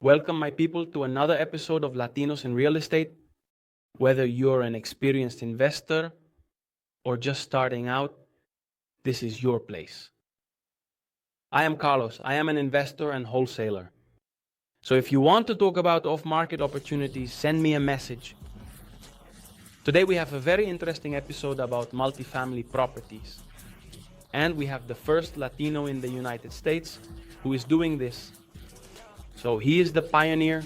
Welcome, my people, to another episode of Latinos in Real Estate. Whether you're an experienced investor or just starting out, this is your place. I am Carlos. I am an investor and wholesaler. So if you want to talk about off-market opportunities, send me a message. Today we have a very interesting episode about multifamily properties. And we have the first Latino in the United States who is doing this. So he is the pioneer.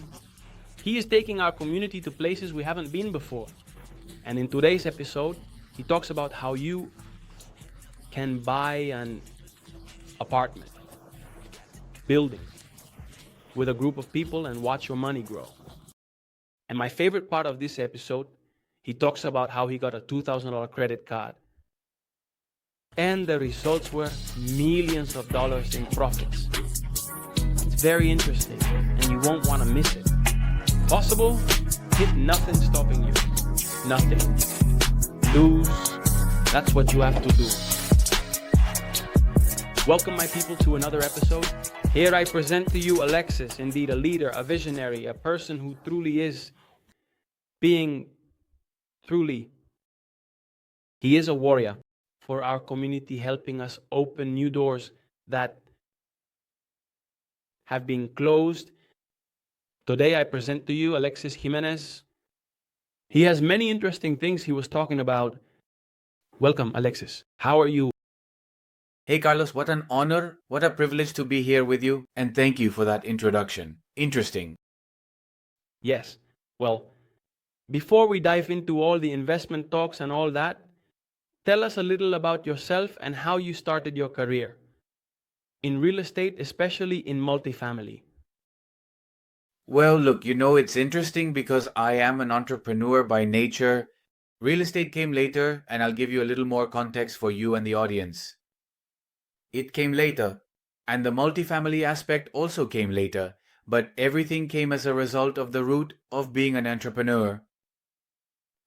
He is taking our community to places we haven't been before. And in today's episode, he talks about how you can buy an apartment, building, with a group of people and watch your money grow. And my favorite part of this episode, he talks about how he got a $2,000 credit card. And the results were millions of dollars in profits. It's very interesting, and you won't want to miss it. Possible? Hit nothing stopping you. Nothing. Lose. That's what you have to do. Welcome, my people, to another episode. Here I present to you Alexis, indeed a leader, a visionary, a person who truly is being truly. He is a warrior for our community, helping us open new doors that have been closed. Today I present to you Alexis Jimenez. He has many interesting things he was talking about. Welcome, Alexis. How are you? Hey Carlos, what an honor, what a privilege to be here with you, and thank you for that introduction. Interesting. Yes. Well, before we dive into all the investment talks and all that, tell us a little about yourself and how you started your career in real estate, especially in multifamily. Well, look, it's interesting because I am an entrepreneur by nature. Real estate came later, and I'll give you a little more context for you and the audience. It came later, and the multifamily aspect also came later, but everything came as a result of the root of being an entrepreneur.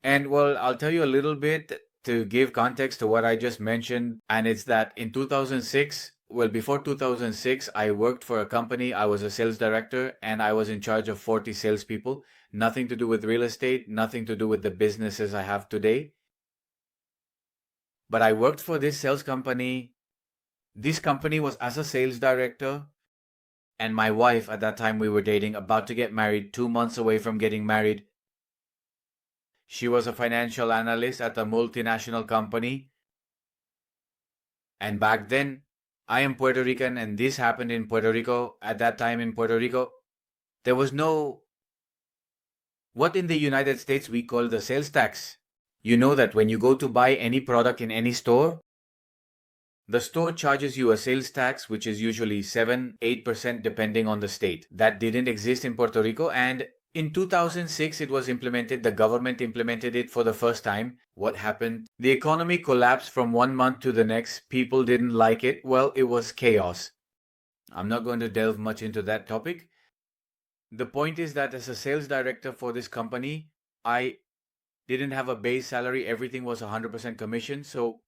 And well, I'll tell you a little bit to give context to what I just mentioned, and it's that in 2006, before 2006, I worked for a company. I was a sales director, and I was in charge of 40 salespeople. Nothing to do with real estate, nothing to do with the businesses I have today. But I worked for this sales company. This company was as a sales director, and my wife at that time we were dating, about to get married, 2 months away from getting married. She was a financial analyst at a multinational company. And back then, I am Puerto Rican, and this happened in Puerto Rico. At that time in Puerto Rico, there was no, what in the United States we call the sales tax. You know that when you go to buy any product in any store, the store charges you a sales tax, which is usually 7-8% depending on the state. That didn't exist in Puerto Rico, and in 2006 it was implemented. The government implemented it for the first time. What happened? The economy collapsed from one month to the next. People didn't like it. Well, it was chaos. I'm not going to delve much into that topic. The point is that as a sales director for this company, I didn't have a base salary. Everything was 100% commission. So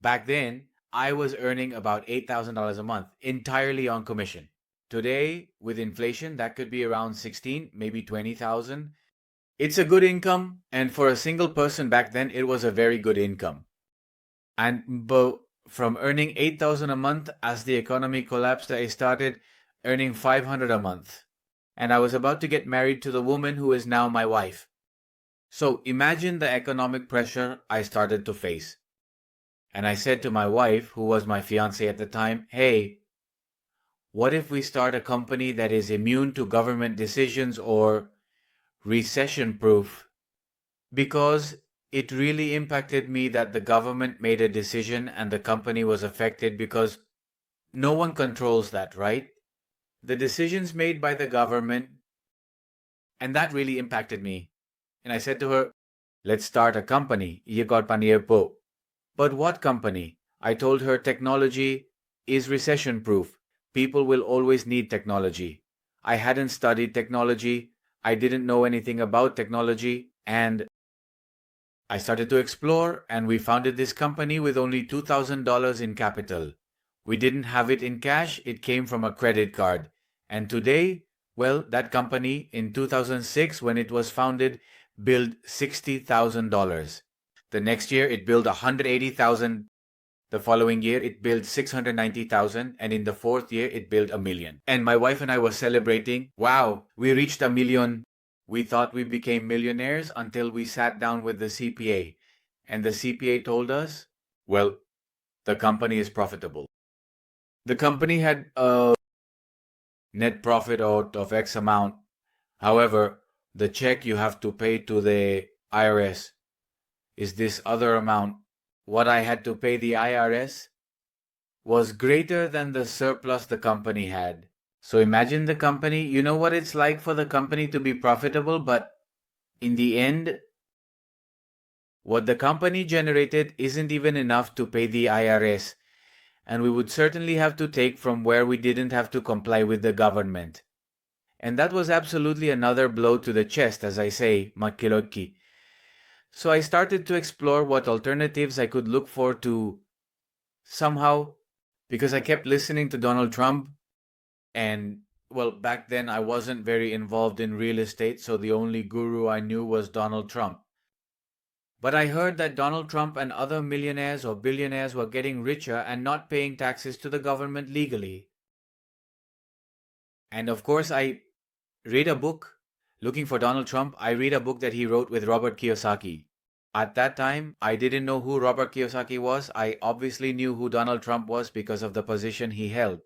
back then, I was earning about $8,000 a month entirely on commission. Today, with inflation, that could be around 16, maybe 20,000. It's a good income, and for a single person back then, it was a very good income. But from earning 8,000 a month, as the economy collapsed, I started earning 500 a month. And I was about to get married to the woman who is now my wife. So imagine the economic pressure I started to face. And I said to my wife, who was my fiancée at the time, hey, what if we start a company that is immune to government decisions or recession-proof? Because it really impacted me that the government made a decision and the company was affected, because no one controls that, right? The decisions made by the government, and that really impacted me. And I said to her, let's start a company. But what company? I told her technology is recession-proof. People will always need technology. I hadn't studied technology. I didn't know anything about technology. And I started to explore, and we founded this company with only $2,000 in capital. We didn't have it in cash. It came from a credit card. And today, Well, that company in 2006, when it was founded, billed $60,000. The next year, it billed $180,000. The following year, it billed $690,000, and in the fourth year, it billed $1 million. And my wife and I were celebrating. Wow, we reached $1 million. We thought we became millionaires until we sat down with the CPA. And the CPA told us, well, the company is profitable. The company had a net profit out of X amount. However, the check you have to pay to the IRS is this other amount. What I had to pay the IRS was greater than the surplus the company had. So imagine the company, you know what it's like for the company to be profitable, but in the end, what the company generated isn't even enough to pay the IRS, and we would certainly have to take from where we didn't have to comply with the government. And that was absolutely another blow to the chest, as I say, makiloki. So I started to explore what alternatives I could look for to somehow, because I kept listening to Donald Trump, and well, back then I wasn't very involved in real estate, so the only guru I knew was Donald Trump. But I heard that Donald Trump and other millionaires or billionaires were getting richer and not paying taxes to the government legally. And of course, I read a book. Looking for Donald Trump, I read a book that he wrote with Robert Kiyosaki. At that time, I didn't know who Robert Kiyosaki was. I obviously knew who Donald Trump was because of the position he held.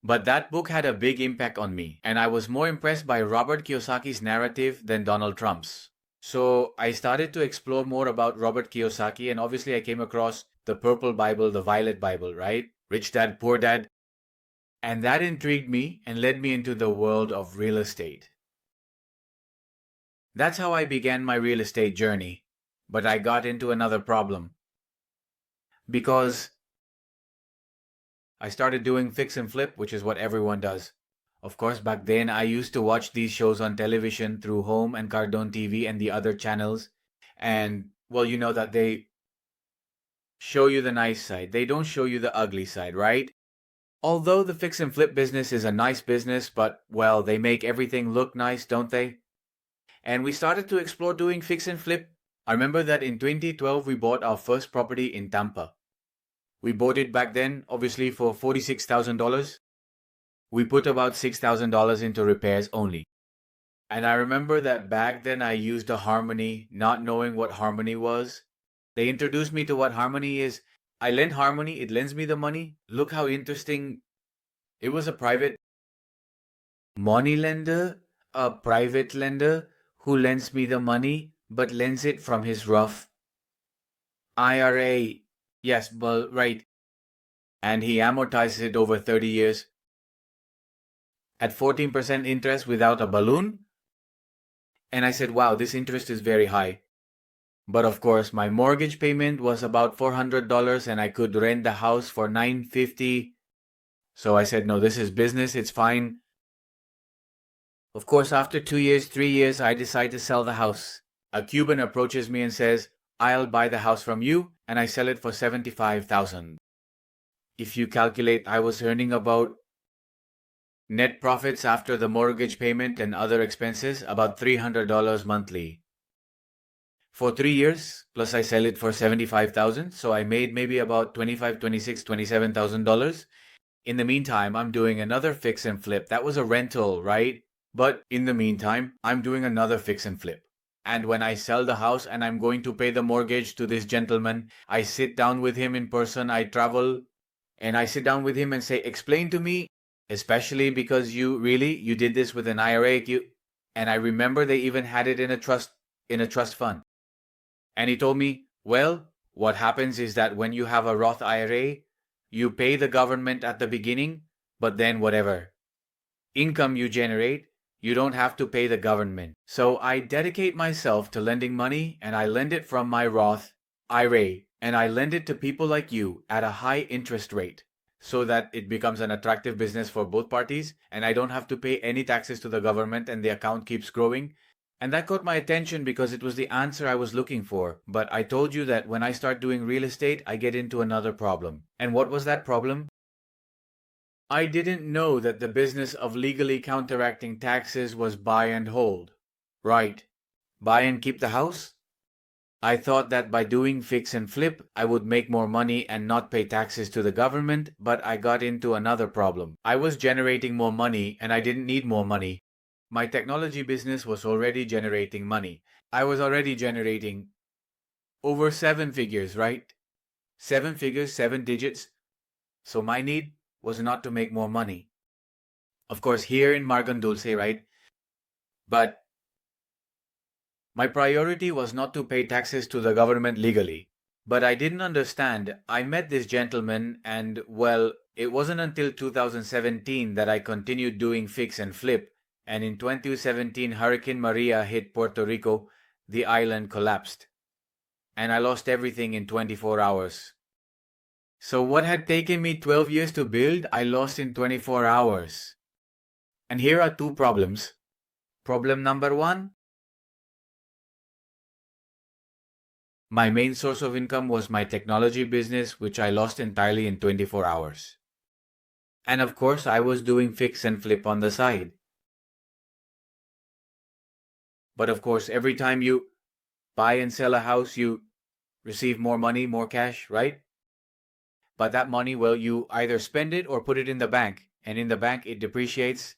But that book had a big impact on me, and I was more impressed by Robert Kiyosaki's narrative than Donald Trump's. So I started to explore more about Robert Kiyosaki, and obviously I came across the Purple Bible, the Violet Bible, right? Rich Dad, Poor Dad. And that intrigued me and led me into the world of real estate. That's how I began my real estate journey. But I got into another problem. Because I started doing fix and flip, which is what everyone does. Of course, back then I used to watch these shows on television through Home and Cardone TV and the other channels. And, well, you know that they show you the nice side. They don't show you the ugly side, right? Although the fix and flip business is a nice business, but, well, they make everything look nice, don't they? And we started to explore doing fix and flip. I remember that in 2012 we bought our first property in Tampa. We bought it back then, obviously, for $46,000. We put about $6,000 into repairs only. And I remember that back then I used a Harmony, not knowing what Harmony was. They introduced me to what Harmony is. I lent Harmony, it lends me the money. Look how interesting. It was a private money lender, a private lender who lends me the money, but lends it from his Roth IRA. Yes, well, right. And he amortizes it over 30 years at 14% interest without a balloon. And I said, wow, this interest is very high. But of course, my mortgage payment was about $400 and I could rent the house for $950. So I said, no, this is business, it's fine. Of course, after 2 years, 3 years, I decide to sell the house. A Cuban approaches me and says, I'll buy the house from you, and I sell it for $75,000. If you calculate, I was earning about net profits after the mortgage payment and other expenses, about $300 monthly. For 3 years, plus I sell it for $75,000, so I made maybe about $25,000, $26,000, $27,000. In the meantime, I'm doing another fix and flip. That was a rental, right? But in the meantime, I'm doing another fix and flip. And when I sell the house and I'm going to pay the mortgage to this gentleman, I sit down with him in person, I travel, and I sit down with him and say, explain to me, especially because you did this with an IRA, and I remember they even had it in a trust fund. And he told me, well, what happens is that when you have a Roth IRA, you pay the government at the beginning, but then whatever income you generate, you don't have to pay the government. So I dedicate myself to lending money, and I lend it from my Roth IRA, and I lend it to people like you at a high interest rate so that it becomes an attractive business for both parties, and I don't have to pay any taxes to the government, and the account keeps growing. And that caught my attention because it was the answer I was looking for. But I told you that when I start doing real estate, I get into another problem. And what was that problem? I didn't know that the business of legally counteracting taxes was buy and hold. Right. Buy and keep the house? I thought that by doing fix and flip, I would make more money and not pay taxes to the government, but I got into another problem. I was generating more money and I didn't need more money. My technology business was already generating money. I was already generating over 7 figures, right? 7 figures, 7 digits. So my need was not to make more money. Of course, here in Margan Dulce, right? But my priority was not to pay taxes to the government legally. But I didn't understand. I met this gentleman and, well, it wasn't until 2017 that I continued doing fix and flip. And in 2017, Hurricane Maria hit Puerto Rico. The island collapsed. And I lost everything in 24 hours. So what had taken me 12 years to build, I lost in 24 hours. And here are two problems. Problem number one, my main source of income was my technology business, which I lost entirely in 24 hours. And of course, I was doing fix and flip on the side. But of course, every time you buy and sell a house, you receive more money, more cash, right? But that money, well, you either spend it or put it in the bank. And in the bank, it depreciates.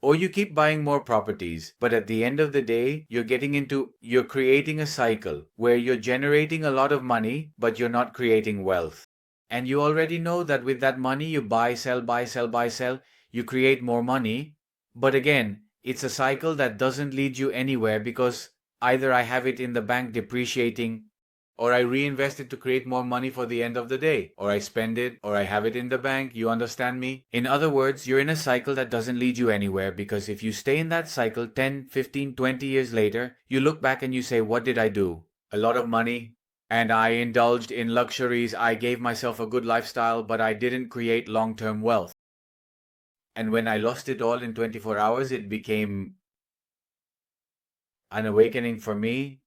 Or you keep buying more properties. But at the end of the day, you're creating a cycle where you're generating a lot of money, but you're not creating wealth. And you already know that with that money, you buy, sell, buy, sell, buy, sell, you create more money. But again, it's a cycle that doesn't lead you anywhere because either I have it in the bank depreciating, or I reinvest it to create more money for the end of the day, or I spend it, or I have it in the bank. You understand me? In other words, you're in a cycle that doesn't lead you anywhere because if you stay in that cycle 10, 15, 20 years later, you look back and you say, what did I do? A lot of money, and I indulged in luxuries. I gave myself a good lifestyle, but I didn't create long-term wealth. And when I lost it all in 24 hours, it became an awakening for me.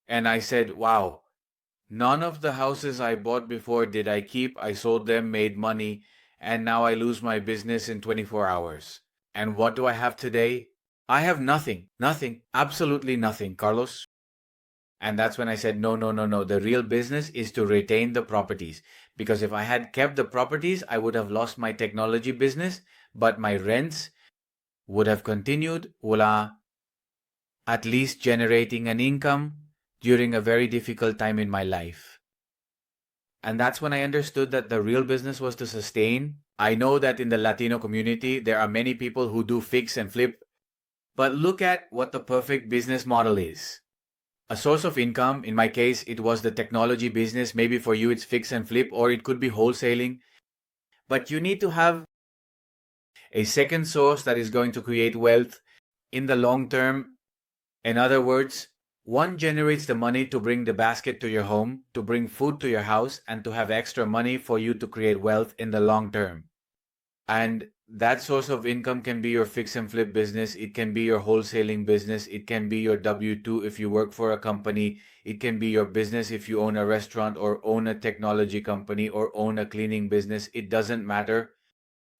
And I said, wow, none of the houses I bought before did I keep. I sold them, made money, and now I lose my business in 24 hours. And what do I have today? I have nothing, absolutely nothing, Carlos. And that's when I said, no, no, no, no. The real business is to retain the properties. Because if I had kept the properties, I would have lost my technology business, but my rents would have continued, at least generating an income during a very difficult time in my life. And that's when I understood that the real business was to sustain. I know that in the Latino community, there are many people who do fix and flip, but look at what the perfect business model is. A source of income, in my case, it was the technology business. Maybe for you, it's fix and flip, or it could be wholesaling. But you need to have a second source that is going to create wealth in the long term. In other words, one generates the money to bring the basket to your home, to bring food to your house, and to have extra money for you to create wealth in the long term. And that source of income can be your fix and flip business. It can be your wholesaling business. It can be your W-2 if you work for a company. It can be your business if you own a restaurant or own a technology company or own a cleaning business. It doesn't matter.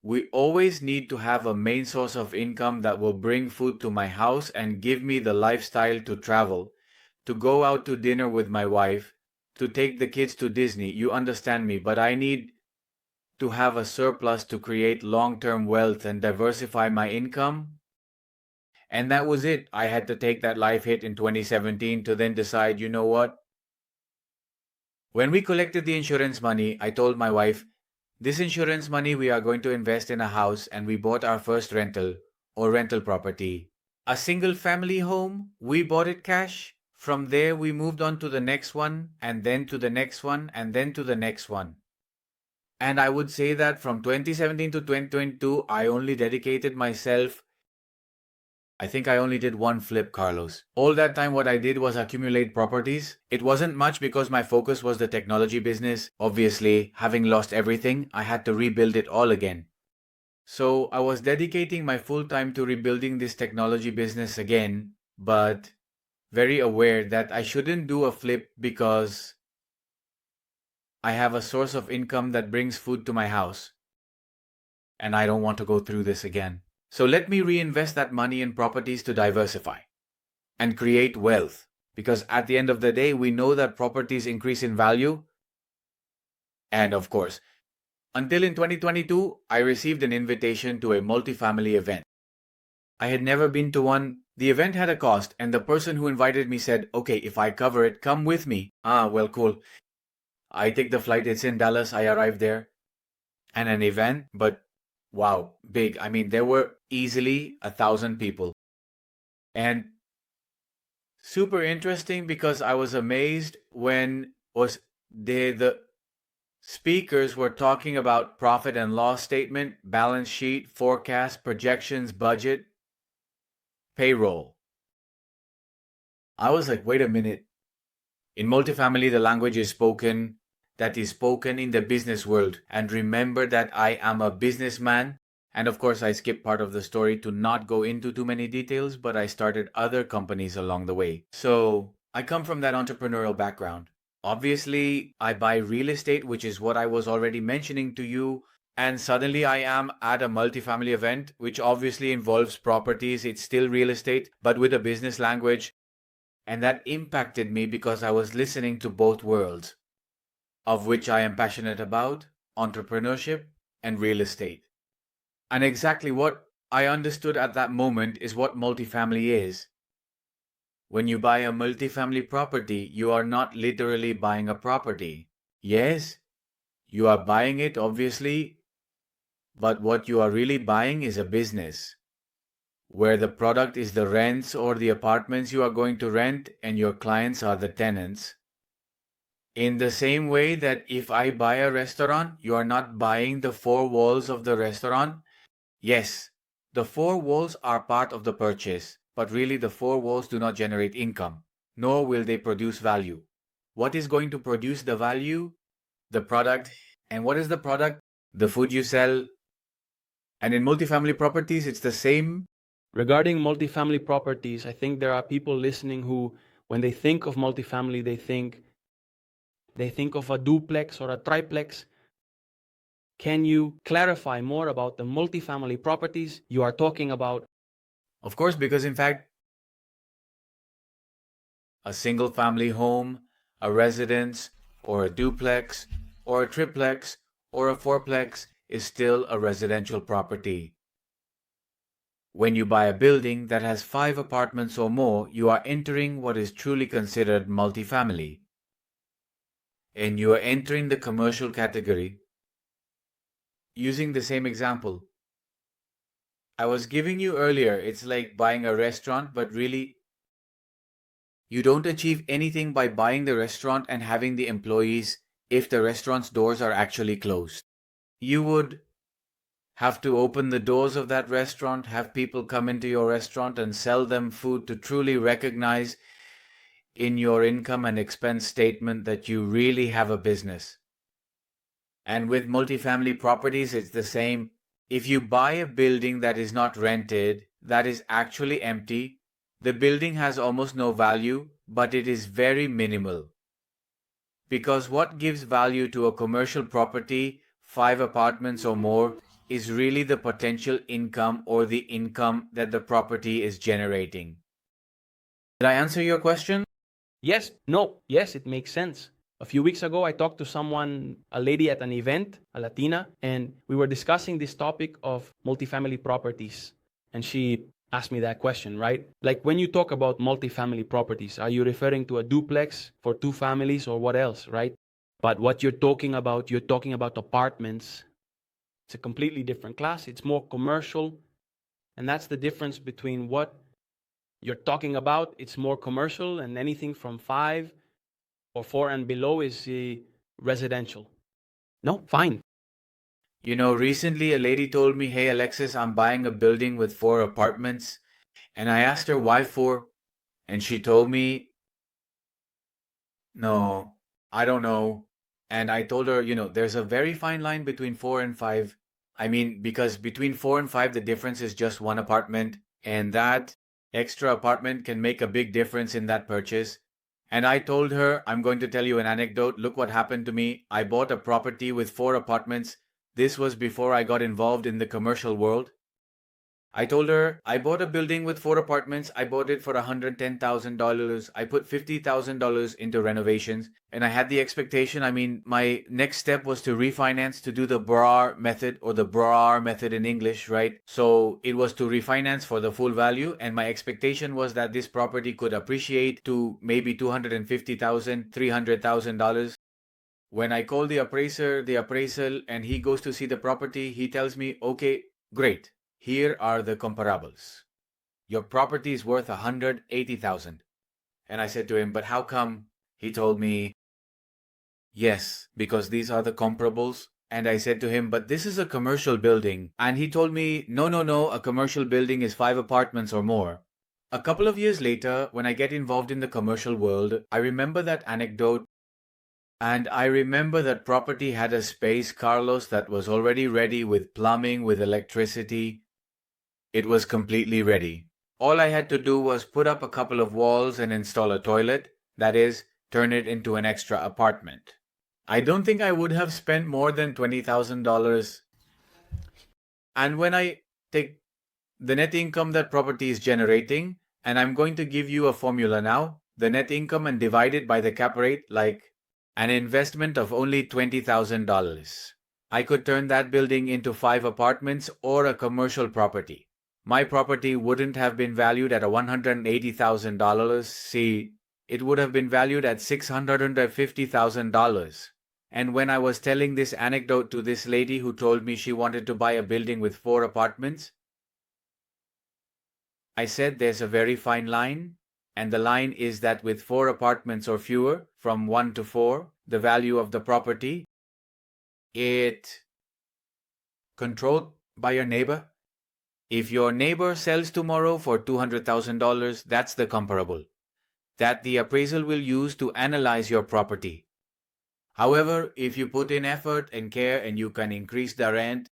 We always need to have a main source of income that will bring food to my house and give me the lifestyle to travel, to go out to dinner with my wife, to take the kids to Disney. You understand me, but I need to have a surplus to create long-term wealth and diversify my income. And that was it. I had to take that life hit in 2017 to then decide, you know what? When we collected the insurance money, I told my wife, this insurance money we are going to invest in a house, and we bought our first rental property. A single family home, we bought it cash. From there, we moved on to the next one, and then to the next one, and then to the next one. And I would say that from 2017 to 2022, I only dedicated myself. I think I only did one flip, Carlos. All that time, what I did was accumulate properties. It wasn't much because my focus was the technology business. Obviously, having lost everything, I had to rebuild it all again. So I was dedicating my full time to rebuilding this technology business again, but very aware that I shouldn't do a flip because I have a source of income that brings food to my house. and I don't want to go through this again. So let me reinvest that money in properties to diversify and create wealth. Because at the end of the day, we know that properties increase in value. And of course, until in 2022, I received an invitation to a multifamily event. I had never been to one. The event had a cost, and the person who invited me said, okay, if I cover it, come with me. Ah, well, cool. I take the flight, it's in Dallas, I arrived there. And an event, but wow, big. I mean, there were easily 1,000 people. And super interesting because I was amazed when the speakers were talking about profit and loss statement, balance sheet, forecast, projections, budget, payroll. I was like, wait a minute. In multifamily, the language is spoken that is spoken in the business world. And remember that I am a businessman. And of course, I skipped part of the story to not go into too many details, but I started other companies along the way. So I come from that entrepreneurial background. Obviously, I buy real estate, which is what I was already mentioning to you. And suddenly I am at a multifamily event, which obviously involves properties. It's still real estate, but with a business language. And that impacted me because I was listening to both worlds, of which I am passionate about, entrepreneurship and real estate. And exactly what I understood at that moment is what multifamily is. When you buy a multifamily property, you are not literally buying a property. Yes, you are buying it, obviously, but what you are really buying is a business, where the product is the rents or the apartments you are going to rent and your clients are the tenants. In the same way that if I buy a restaurant, you are not buying the four walls of the restaurant. Yes, the four walls are part of the purchase, but really the four walls do not generate income, nor will they produce value. What is going to produce the value? The product. And what is the product? The food you sell. And in multifamily properties, it's the same. Regarding multifamily properties, I think there are people listening who, when they think of multifamily, they think of a duplex or a triplex. Can you clarify more about the multifamily properties you are talking about? Of course, because in fact, a single family home, a residence, or a duplex, or a triplex, or a fourplex is still a residential property. When you buy a building that has 5 apartments or more, you are entering what is truly considered multifamily. And you are entering the commercial category. Using the same example I was giving you earlier, it's like buying a restaurant, but really, you don't achieve anything by buying the restaurant and having the employees if the restaurant's doors are actually closed. You would have to open the doors of that restaurant, have people come into your restaurant and sell them food to truly recognize in your income and expense statement that you really have a business. And with multifamily properties, it's the same. If you buy a building that is not rented, that is actually empty, the building has almost no value, but it is very minimal. Because what gives value to a commercial property, 5 apartments or more, is really the potential income or the income that the property is generating. Did I answer your question? Yes, no, yes, it makes sense. A few weeks ago, I talked to someone, a lady at an event, a Latina, and we were discussing this topic of multifamily properties. And she asked me that question, right? Like when you talk about multifamily properties, are you referring to a duplex for 2 families or what else, right? But what you're talking about apartments. It's a completely different class. It's more commercial. And that's the difference between what you're talking about. It's more commercial, and anything from 5 or 4 and below is residential. No, fine. You know, recently a lady told me, hey Alexis, I'm buying a building with 4 apartments. And I asked her why 4. And she told me, no, I don't know. And I told her, there's a very fine line between 4 and 5. I mean, because between 4 and 5, the difference is just 1 apartment. And that extra apartment can make a big difference in that purchase. And I told her, I'm going to tell you an anecdote. Look what happened to me. I bought a property with 4 apartments. This was before I got involved in the commercial world. I told her, I bought a building with 4 apartments. I bought it for $110,000. I put $50,000 into renovations, and I had the expectation. My next step was to refinance, to do the BRAR method, or the BRAR method in English, right? So it was to refinance for the full value, and my expectation was that this property could appreciate to maybe $250,000, $300,000. When I call the appraisal, and he goes to see the property, he tells me, okay, great. Here are the comparables. Your property is worth $180,000. And I said to him, but how come? He told me, yes, because these are the comparables. And I said to him, but this is a commercial building. And he told me, no, a commercial building is 5 apartments or more. A couple of years later, when I get involved in the commercial world, I remember that anecdote. And I remember that property had a space, Carlos, that was already ready with plumbing, with electricity. It was completely ready. All I had to do was put up a couple of walls and install a toilet, that is, turn it into an extra apartment. I don't think I would have spent more than $20,000. And when I take the net income that property is generating, and I'm going to give you a formula now, the net income, and divide it by the cap rate, like an investment of only $20,000. I could turn that building into 5 apartments or a commercial property. My property wouldn't have been valued at $180,000. See, it would have been valued at $650,000. And when I was telling this anecdote to this lady who told me she wanted to buy a building with 4 apartments, I said there's a very fine line, and the line is that with 4 apartments or fewer, from 1 to 4, the value of the property, it controlled by your neighbor. If your neighbor sells tomorrow for $200,000, that's the comparable that the appraisal will use to analyze your property. However, if you put in effort and care and you can increase the rent,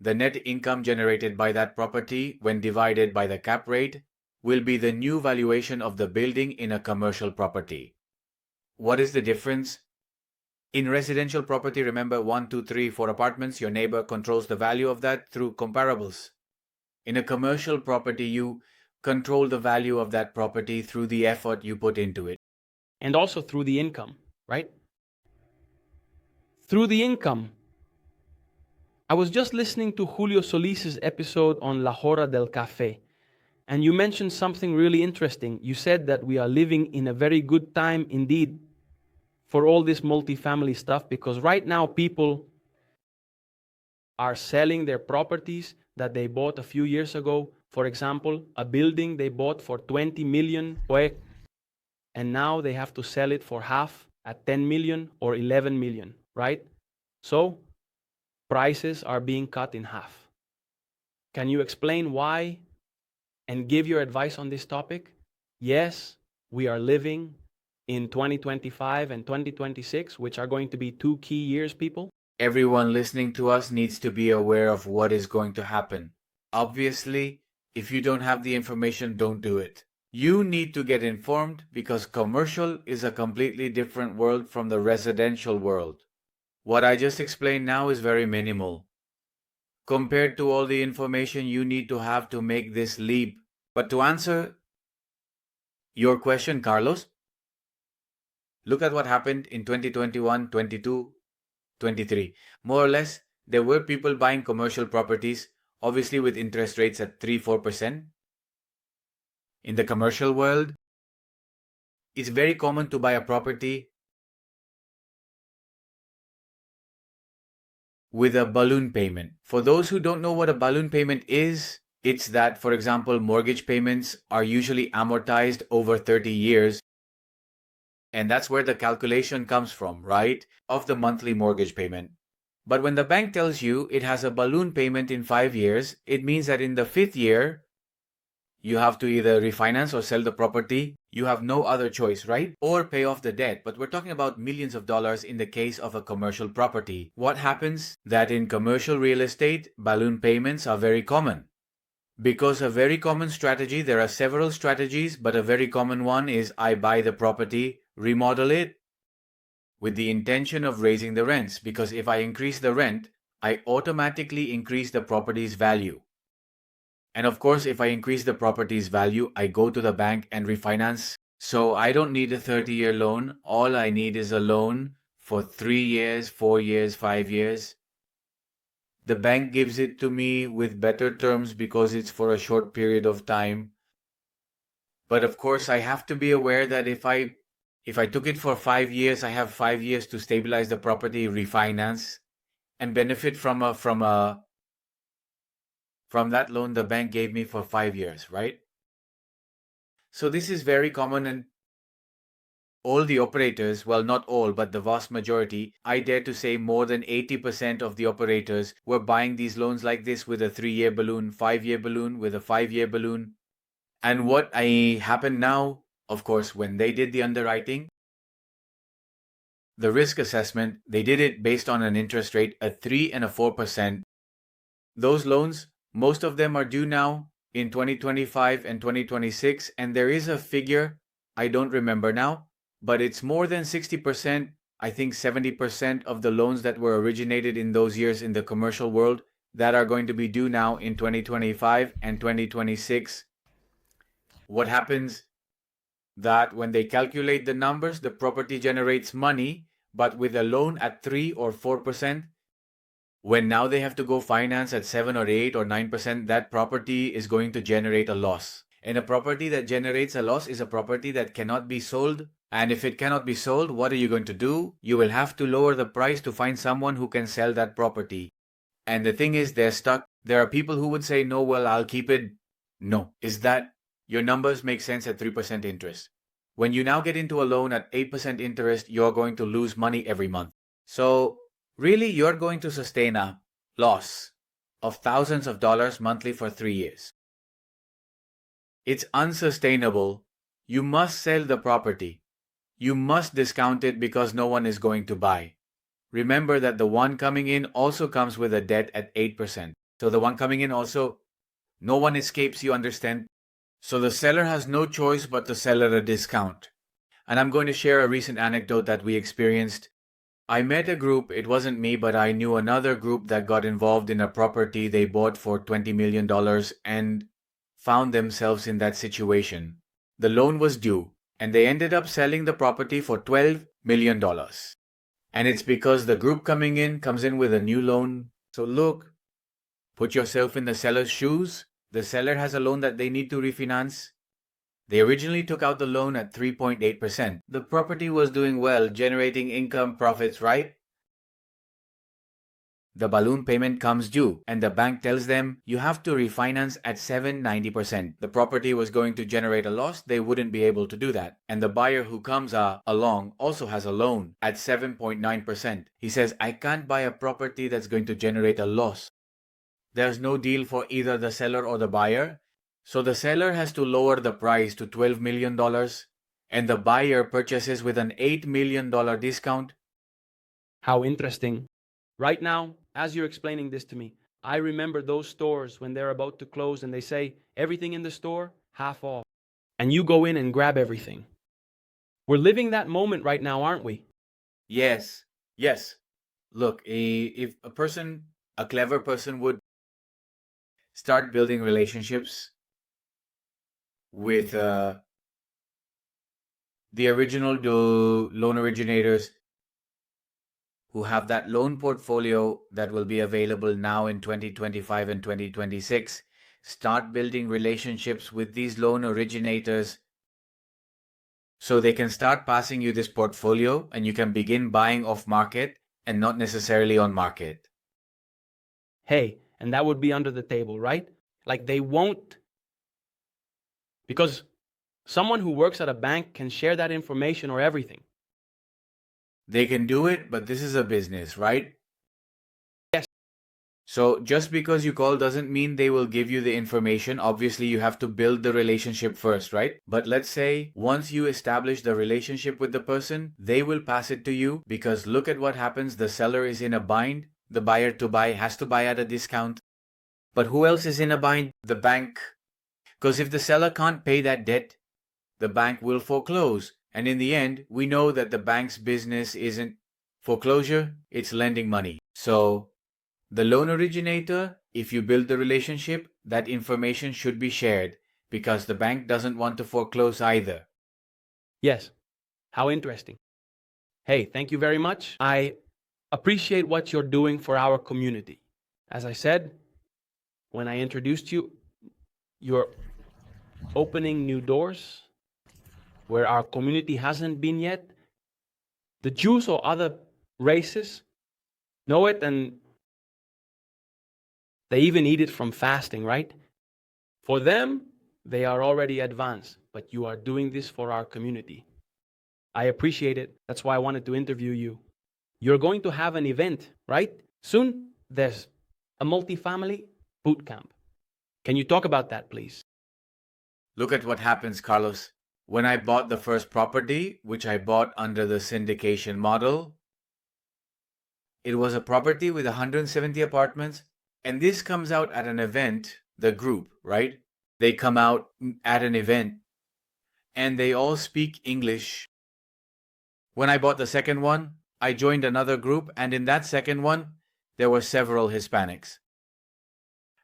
the net income generated by that property, when divided by the cap rate, will be the new valuation of the building in a commercial property. What is the difference? In residential property, remember 1, 2, 3, 4 apartments, your neighbor controls the value of that through comparables. In a commercial property, you control the value of that property through the effort you put into it. And also through the income, right? Through the income. I was just listening to Julio Solis's episode on La Hora del Café, and you mentioned something really interesting. You said that we are living in a very good time indeed for all this multifamily stuff, because right now people are selling their properties that they bought a few years ago. For example, a building they bought for 20 million, and now they have to sell it for half at 10 million or 11 million, right? So prices are being cut in half. Can you explain why and give your advice on this topic? Yes, we are living in 2025 and 2026, which are going to be 2 key years, people. Everyone listening to us needs to be aware of what is going to happen. Obviously, if you don't have the information, don't do it. You need to get informed, because commercial is a completely different world from the residential world. What I just explained now is very minimal compared to all the information you need to have to make this leap. But to answer your question, Carlos, look at what happened in 2021, 22, 23. More or less, there were people buying commercial properties, obviously with interest rates at 3-4%. In the commercial world, it's very common to buy a property with a balloon payment. For those who don't know what a balloon payment is, it's that, for example, mortgage payments are usually amortized over 30 years. And that's where the calculation comes from, right? Of the monthly mortgage payment. But when the bank tells you it has a balloon payment in 5 years, it means that in the 5th year, you have to either refinance or sell the property. You have no other choice, right? Or pay off the debt. But we're talking about millions of dollars in the case of a commercial property. What happens? That in commercial real estate, balloon payments are very common. Because a very common strategy, there are several strategies, but a very common one is I buy the property, remodel it, with the intention of raising the rents, because if I increase the rent, I automatically increase the property's value. And of course, if I increase the property's value, I go to the bank and refinance. So I don't need a 30-year loan. All I need is a loan for 3 years, 4 years, 5 years. The bank gives it to me with better terms because it's for a short period of time. But of course, I have to be aware that if I took it for 5 years, I have 5 years to stabilize the property, refinance, and benefit from that loan the bank gave me for 5 years, right? So this is very common, and all the operators, well, not all, but the vast majority, I dare to say more than 80% of the operators were buying these loans like this with a 3-year balloon, 5-year balloon, with a 5-year balloon. And what happened now, of course, when they did the underwriting, the risk assessment, they did it based on an interest rate at 3 and 4%. Those loans, most of them are due now in 2025 and 2026, and there is a figure, I don't remember now, but it's more than 60%, I think 70% of the loans that were originated in those years in the commercial world that are going to be due now in 2025 and 2026. What happens that when they calculate the numbers, the property generates money, but with a loan at 3 or 4%, when now they have to go finance at 7 or 8 or 9%, that property is going to generate a loss. And a property that generates a loss is a property that cannot be sold. And if it cannot be sold, what are you going to do? You will have to lower the price to find someone who can sell that property. And the thing is, they're stuck. There are people who would say, no, well, I'll keep it. No, is that your numbers make sense at 3% interest. When you now get into a loan at 8% interest, you're going to lose money every month. So really, you're going to sustain a loss of thousands of dollars monthly for 3 years. It's unsustainable. You must sell the property. You must discount it because no one is going to buy. Remember that the one coming in also comes with a debt at 8%. So the one coming in also, no one escapes, you understand? So the seller has no choice but to sell at a discount. And I'm going to share a recent anecdote that we experienced. I met a group, it wasn't me, but I knew another group that got involved in a property they bought for $20 million and found themselves in that situation. The loan was due, and they ended up selling the property for $12 million. And it's because the group comes in with a new loan. So look, put yourself in the seller's shoes. The seller has a loan that they need to refinance. They originally took out the loan at 3.8%. The property was doing well, generating income, profits, right? The balloon payment comes due, and the bank tells them you have to refinance at 790%. The property was going to generate a loss, they wouldn't be able to do that. And the buyer who comes along also has a loan at 7.9%. He says, I can't buy a property that's going to generate a loss. There's no deal for either the seller or the buyer. So the seller has to lower the price to $12 million, and the buyer purchases with an $8 million discount. How interesting. Right now, as you're explaining this to me, I remember those stores when they're about to close and they say, everything in the store, half off. And you go in and grab everything. We're living that moment right now, aren't we? Yes. Look, if a clever person would start building relationships with the original loan originators who have that loan portfolio that will be available now in 2025 and 2026, start building relationships with these loan originators so they can start passing you this portfolio and you can begin buying off market and not necessarily on market. Hey, and that would be under the table, right? Like they won't. Because someone who works at a bank can share that information or everything. They can do it, but this is a business, right? Yes. So just because you call doesn't mean they will give you the information. Obviously, you have to build the relationship first, right? But let's say once you establish the relationship with the person, they will pass it to you because look at what happens. The seller is in a bind. The buyer to buy has to buy at a discount. But who else is in a bind? The bank. Because if the seller can't pay that debt, the bank will foreclose. And in the end, we know that the bank's business isn't foreclosure, it's lending money. So, the loan originator, if you build the relationship, that information should be shared because the bank doesn't want to foreclose either. Yes. How interesting. Hey, thank you very much. I appreciate what you're doing for our community. As I said, when I introduced you, you're opening new doors where our community hasn't been yet. The Jews or other races know it, and they even eat it from fasting, right? For them, they are already advanced, but you are doing this for our community. I appreciate it. That's why I wanted to interview you. You're going to have an event, right? Soon, there's a multifamily bootcamp. Can you talk about that, please? Look at what happens, Carlos. When I bought the first property, which I bought under the syndication model, it was a property with 170 apartments. And this comes out at an event, the group, right? They come out at an event and they all speak English. When I bought the second one, I joined another group, and in that second one, there were several Hispanics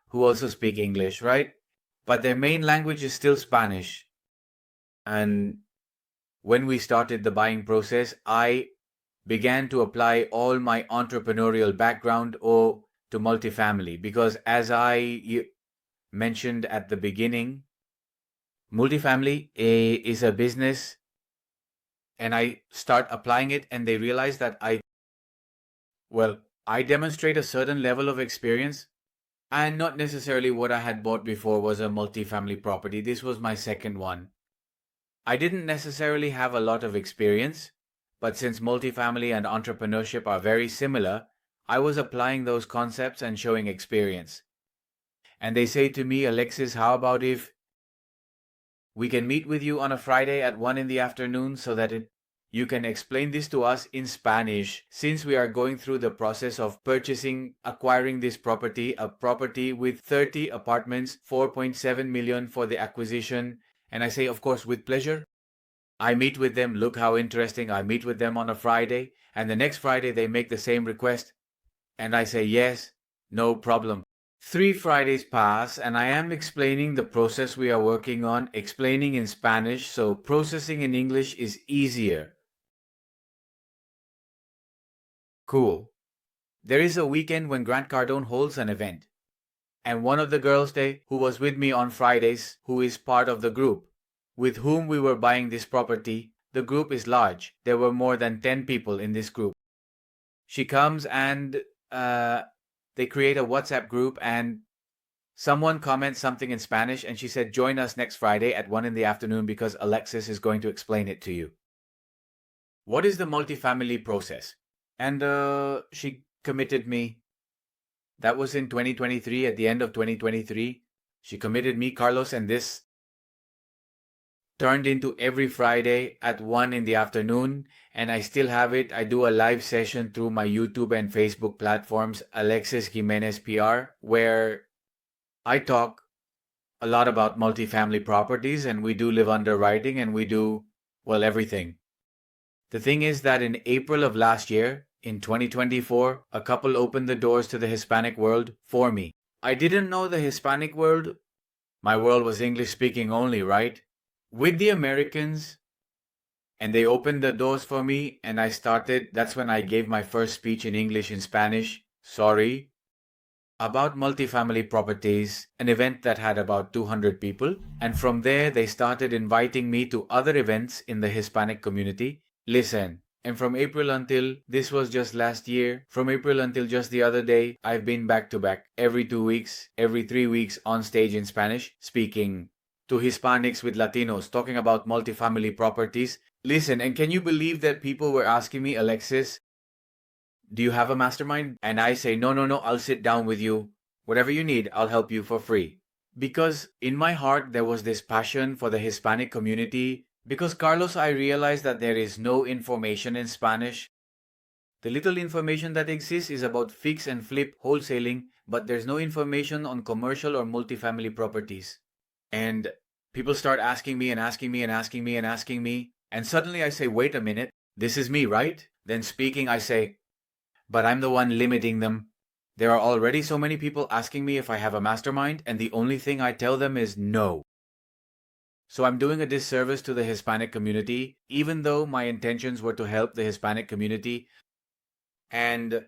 who also speak English, right? But their main language is still Spanish. And when we started the buying process, I began to apply all my entrepreneurial background to multifamily because, as I mentioned at the beginning, multifamily is a business, and I start applying it and they realize that I demonstrate a certain level of experience, and not necessarily what I had bought before was a multifamily property. This was my second one. I didn't necessarily have a lot of experience, but since multifamily and entrepreneurship are very similar, I was applying those concepts and showing experience. And they say to me, Alexis, how about if we can meet with you on a Friday at 1 in the afternoon so that you can explain this to us in Spanish, since we are going through the process of acquiring this property, a property with 30 apartments, 4.7 million for the acquisition. And I say, of course, with pleasure. I meet with them. Look how interesting. I meet with them on a Friday, and the next Friday they make the same request. And I say, yes, no problem. 3 Fridays pass, and I am explaining the process we are working on, explaining in Spanish, so processing in English is easier. Cool. There is a weekend when Grant Cardone holds an event. And one of the girls who was with me on Fridays, who is part of the group, with whom we were buying this property, the group is large. There were more than 10 people in this group. She comes and they create a WhatsApp group, and someone comments something in Spanish, and she said, join us next Friday at 1 in the afternoon because Alexis is going to explain it to you. What is the multifamily process? And she committed me. That was in 2023, at the end of 2023. She committed me, Carlos, and this turned into every Friday at 1 in the afternoon, and I still have it. I do a live session through my YouTube and Facebook platforms, Alexis Jimenez PR, where I talk a lot about multifamily properties, and we do live underwriting, and we do, everything. The thing is that in April of last year, in 2024, a couple opened the doors to the Hispanic world for me. I didn't know the Hispanic world. My world was English speaking only, right? With the Americans, and they opened the doors for me, and that's when I gave my first speech in English in Spanish, about multifamily properties, an event that had about 200 people. And from there, they started inviting me to other events in the Hispanic community. Listen, and from April until, this was just last year, from April until just the other day, I've been back to back every 2 weeks, every 3 weeks on stage in Spanish, speaking to Hispanics with Latinos, talking about multifamily properties. Listen, and can you believe that people were asking me, Alexis, do you have a mastermind? And I say, no, I'll sit down with you. Whatever you need, I'll help you for free. Because in my heart, there was this passion for the Hispanic community. Because, Carlos, I realized that there is no information in Spanish. The little information that exists is about fix and flip wholesaling, but there's no information on commercial or multifamily properties. And people start asking me and asking me and asking me and asking me. And suddenly I say, wait a minute, this is me, right? Then speaking, I say, but I'm the one limiting them. There are already so many people asking me if I have a mastermind, and the only thing I tell them is no. So I'm doing a disservice to the Hispanic community, even though my intentions were to help the Hispanic community. And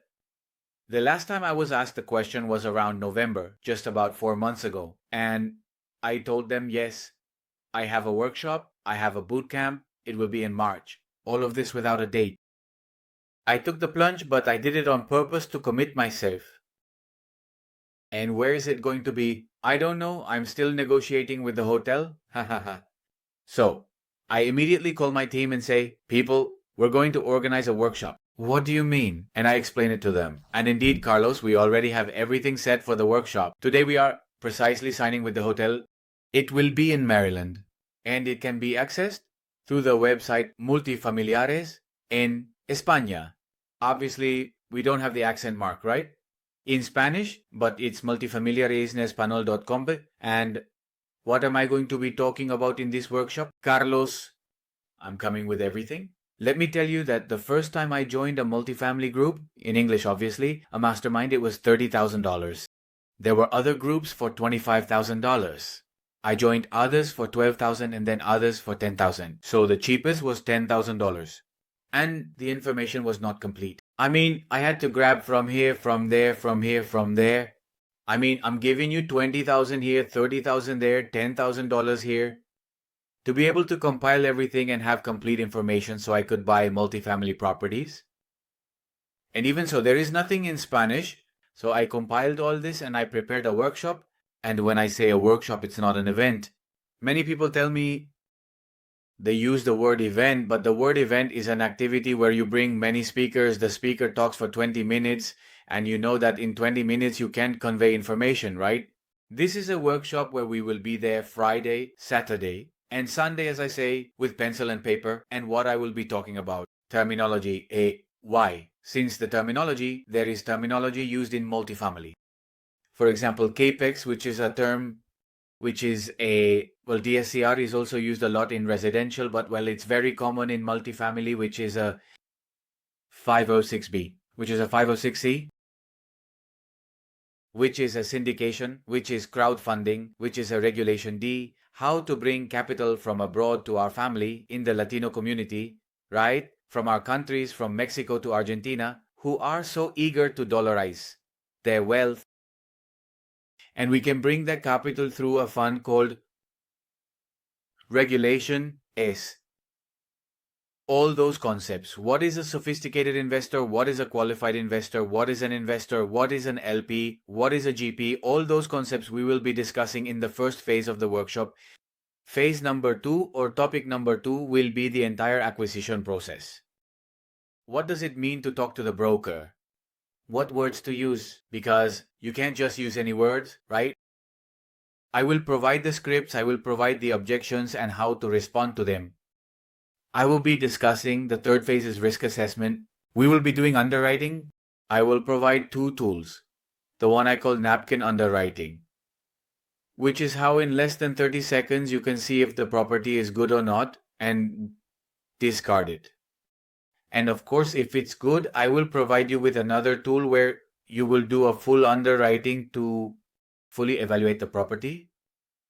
the last time I was asked the question was around November, just about 4 months ago. And I told them, yes, I have a workshop, I have a boot camp, it will be in March. All of this without a date. I took the plunge, but I did it on purpose to commit myself. And where is it going to be? I don't know. I'm still negotiating with the hotel. So, I immediately call my team and say, people, we're going to organize a workshop. What do you mean? And I explain it to them. And indeed, Carlos, we already have everything set for the workshop. Today we are precisely signing with the hotel. It will be in Maryland. And it can be accessed through the website Multifamiliares en España. Obviously, we don't have the accent mark, right? In Spanish, but it's multifamiliaresenespanol.com. And what am I going to be talking about in this workshop? Carlos, I'm coming with everything. Let me tell you that the first time I joined a multifamily group, in English obviously, a mastermind, it was $30,000. There were other groups for $25,000. I joined others for $12,000 and then others for $10,000. So the cheapest was $10,000. And the information was not complete. I mean, I had to grab from here, from there, from here, from there. I mean, I'm giving you $20,000 here, $30,000 there, $10,000 here. To be able to compile everything and have complete information so I could buy multifamily properties. And even so, there is nothing in Spanish. So I compiled all this and I prepared a workshop. And when I say a workshop, it's not an event. Many people tell me they use the word event, but the word event is an activity where you bring many speakers. The speaker talks for 20 minutes, and you know that in 20 minutes you can't convey information, right? This is a workshop where we will be there Friday, Saturday, and Sunday, as I say, with pencil and paper, and what I will be talking about. Terminology, why? Since the terminology, there is terminology used in multifamily. For example, CAPEX, which is a term which is DSCR is also used a lot in residential, but it's very common in multifamily, which is a 506B, which is a 506C, which is a syndication, which is crowdfunding, which is a regulation D, how to bring capital from abroad to our family in the Latino community, right? From our countries, from Mexico to Argentina, who are so eager to dollarize their wealth. And we can bring that capital through a fund called Regulation S. All those concepts. What is a sophisticated investor? What is a qualified investor? What is an investor? What is an LP? What is a GP? All those concepts we will be discussing in the first phase of the workshop. Phase number 2 or topic number 2 will be the entire acquisition process. What does it mean to talk to the broker? What words to use? Because you can't just use any words, right? I will provide the scripts, I will provide the objections and how to respond to them. I will be discussing the third phase is risk assessment. We will be doing underwriting. I will provide 2 tools. The one I call napkin underwriting, which is how in less than 30 seconds you can see if the property is good or not and discard it. And of course, if it's good, I will provide you with another tool where you will do a full underwriting to fully evaluate the property.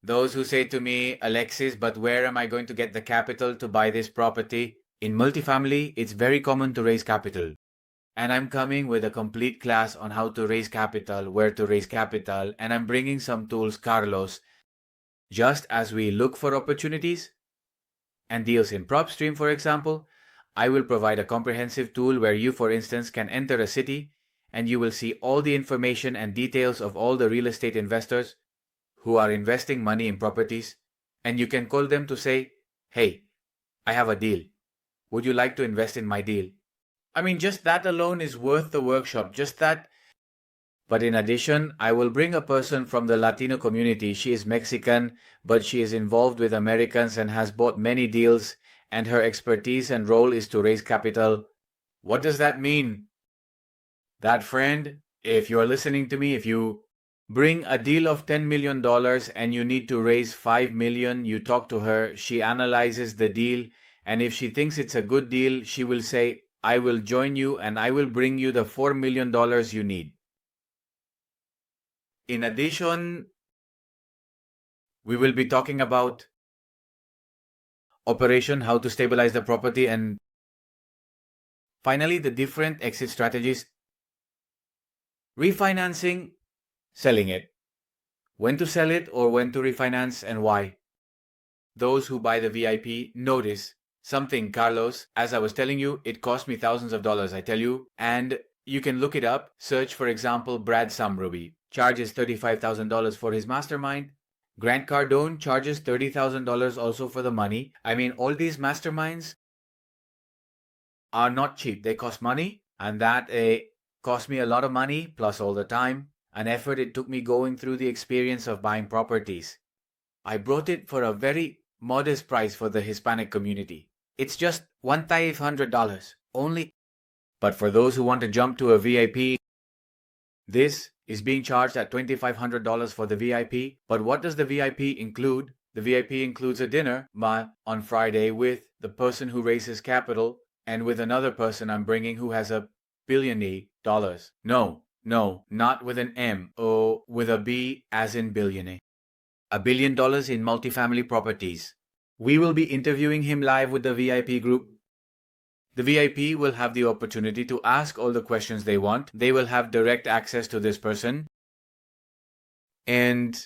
Those who say to me, Alexis, but where am I going to get the capital to buy this property? In multifamily, it's very common to raise capital. And I'm coming with a complete class on how to raise capital, where to raise capital, and I'm bringing some tools, Carlos. Just as we look for opportunities and deals in PropStream, for example, I will provide a comprehensive tool where you, for instance, can enter a city and you will see all the information and details of all the real estate investors who are investing money in properties, and you can call them to say, hey, I have a deal. Would you like to invest in my deal? I mean, just that alone is worth the workshop, just that. But in addition, I will bring a person from the Latino community. She is Mexican, but she is involved with Americans and has bought many deals, and her expertise and role is to raise capital. What does that mean? That friend, if you're listening to me, if you bring a deal of $10 million and you need to raise $5 million, you talk to her, she analyzes the deal, And if she thinks it's a good deal, she will say, I will join you and I will bring you the $4 million you need. In addition, we will be talking about operation, how to stabilize the property, and finally, the different exit strategies, refinancing, selling it, when to sell it or when to refinance and why. Those who buy the VIP notice something, Carlos. As I was telling you, it cost me thousands of dollars, I tell you, and you can look it up. Search, for example, Brad Samruby charges $35,000 for his mastermind. Grant Cardone charges $30,000 also for the money. I mean, all these masterminds are not cheap. They cost money, and that cost me a lot of money, plus all the time and effort it took me going through the experience of buying properties. I brought it for a very modest price for the Hispanic community. It's just $1,500 only. But for those who want to jump to a VIP, this is being charged at $2,500 for the VIP. But what does the VIP include? The VIP includes a dinner on Friday with the person who raises capital and with another person I'm bringing who has $1 billion. No, not with an M, or with a B as in billionaire. $1 billion in multifamily properties. We will be interviewing him live with the VIP group. The VIP will have the opportunity to ask all the questions they want. They will have direct access to this person. And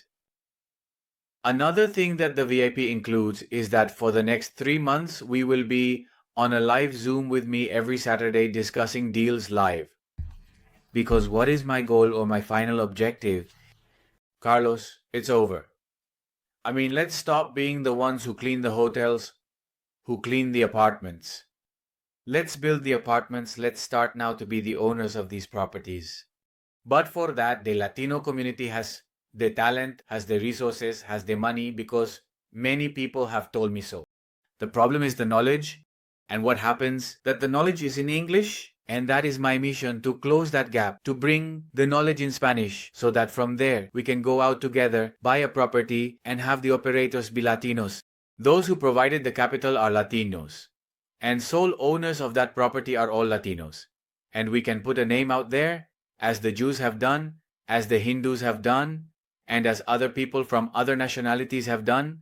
another thing that the VIP includes is that for the next 3 months, we will be on a live Zoom with me every Saturday discussing deals live. Because what is my goal or my final objective? Carlos, it's over. I mean, let's stop being the ones who clean the hotels, who clean the apartments. Let's build the apartments. Let's start now to be the owners of these properties. But for that, the Latino community has the talent, has the resources, has the money, because many people have told me so. The problem is the knowledge. And what happens? That the knowledge is in English. And that is my mission, to close that gap, to bring the knowledge in Spanish, so that from there we can go out together, buy a property, and have the operators be Latinos. Those who provided the capital are Latinos. And sole owners of that property are all Latinos. And we can put a name out there, as the Jews have done, as the Hindus have done, and as other people from other nationalities have done.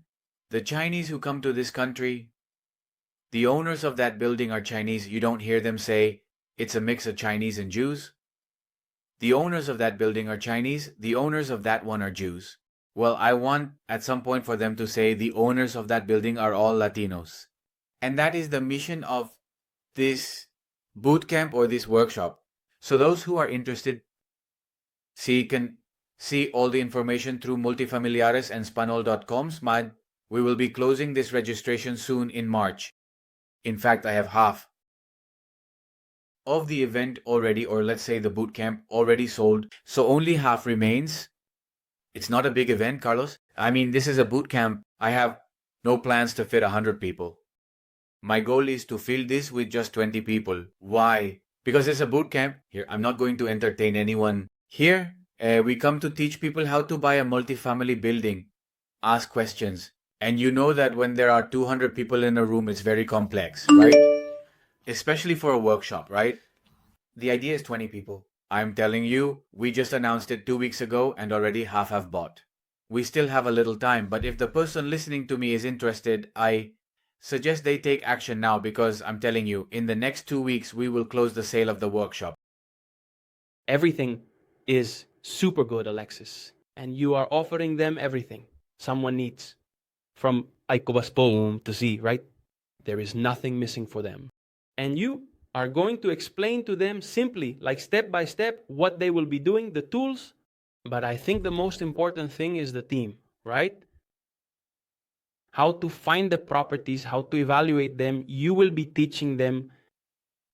The Chinese who come to this country, the owners of that building are Chinese. You don't hear them say, it's a mix of Chinese and Jews. The owners of that building are Chinese. The owners of that one are Jews. Well, I want at some point for them to say the owners of that building are all Latinos. And that is the mission of this bootcamp or this workshop. So those who are interested can see all the information through Multifamiliares and Spanol.com. We will be closing this registration soon in March. In fact, I have half of the event already, or let's say the bootcamp already sold. So only half remains. It's not a big event, Carlos. I mean, this is a bootcamp. I have no plans to fit 100 people. My goal is to fill this with just 20 people. Why? Because it's a bootcamp. Here, I'm not going to entertain anyone. Here, we come to teach people how to buy a multifamily building. Ask questions. And you know that when there are 200 people in a room, it's very complex, right? Especially for a workshop, right? The idea is 20 people. I'm telling you, we just announced it 2 weeks ago and already half have bought. We still have a little time, but if the person listening to me is interested, I suggest they take action now, because I'm telling you, in the next 2 weeks, we will close the sale of the workshop. Everything is super good, Alexis. And you are offering them everything someone needs. From Aikobaspoum to Z, right? There is nothing missing for them. And you are going to explain to them simply, like step by step, what they will be doing, the tools. But I think the most important thing is the team, right? How to find the properties, how to evaluate them. You will be teaching them.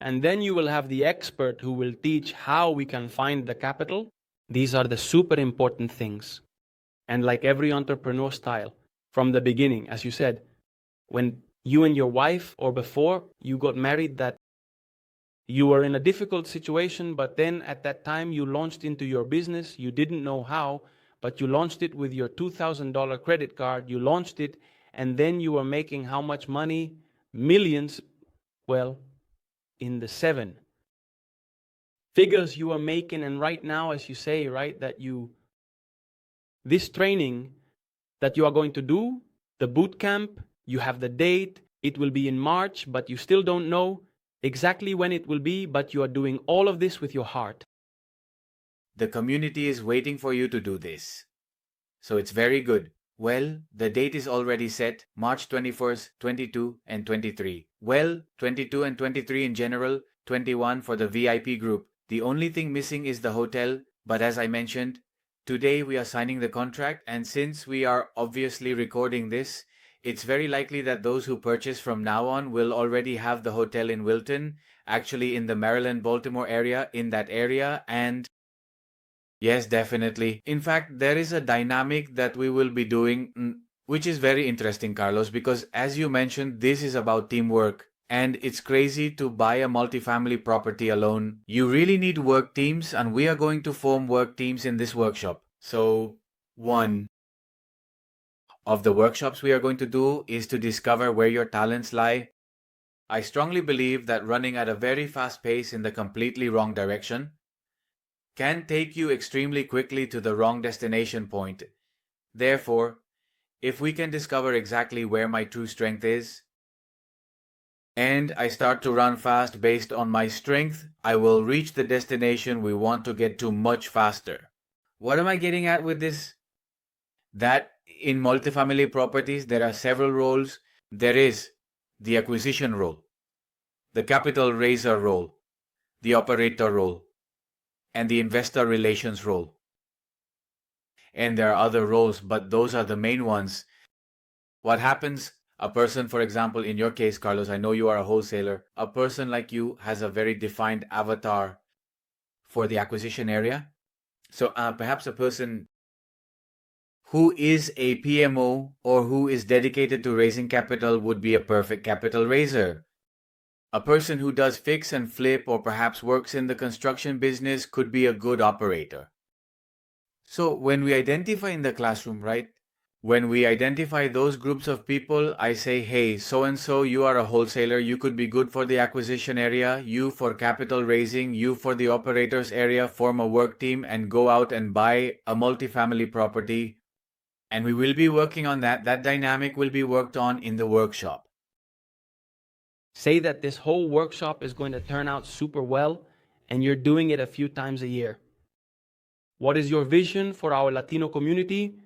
And then you will have the expert who will teach how we can find the capital. These are the super important things. And like every entrepreneur style, from the beginning, as you said, when you and your wife or before you got married, that you were in a difficult situation, but then at that time you launched into your business. You didn't know how, but you launched it with your $2,000 credit card. You launched it, and then you were making how much money millions, well, in the seven figures you are making. And right now, as you say, right, that this training that you are going to do, the boot camp, you have the date, it will be in March, but you still don't know exactly when it will be, but you are doing all of this with your heart. The community is waiting for you to do this. So it's very good. Well, the date is already set, March 21st, 22 and 23. Well, 22 and 23 in general, 21 for the VIP group. The only thing missing is the hotel, but as I mentioned, today we are signing the contract, and since we are obviously recording this, it's very likely that those who purchase from now on will already have the hotel in Wilton, actually in the Maryland-Baltimore area, in that area, and yes, definitely. In fact, there is a dynamic that we will be doing, which is very interesting, Carlos, because as you mentioned, this is about teamwork. And it's crazy to buy a multifamily property alone. You really need work teams, and we are going to form work teams in this workshop. So, one of the workshops we are going to do is to discover where your talents lie. I strongly believe that running at a very fast pace in the completely wrong direction can take you extremely quickly to the wrong destination point. Therefore, if we can discover exactly where my true strength is, and I start to run fast based on my strength, I will reach the destination we want to get to much faster. What am I getting at with this? That in multifamily properties, there are several roles. There is the acquisition role, the capital raiser role, the operator role, and the investor relations role. And there are other roles, but those are the main ones. What happens, a person, for example, in your case, Carlos, I know you are a wholesaler, a person like you has a very defined avatar for the acquisition area. So perhaps a person who is a PMO or who is dedicated to raising capital would be a perfect capital raiser. A person who does fix and flip or perhaps works in the construction business could be a good operator. So when we identify in the classroom, right? When we identify those groups of people, I say, hey, so-and-so, you are a wholesaler, you could be good for the acquisition area, you for capital raising, you for the operators area, form a work team and go out and buy a multifamily property. And we will be working on that. That dynamic will be worked on in the workshop. Say that this whole workshop is going to turn out super well, and you're doing it a few times a year. What is your vision for our Latino community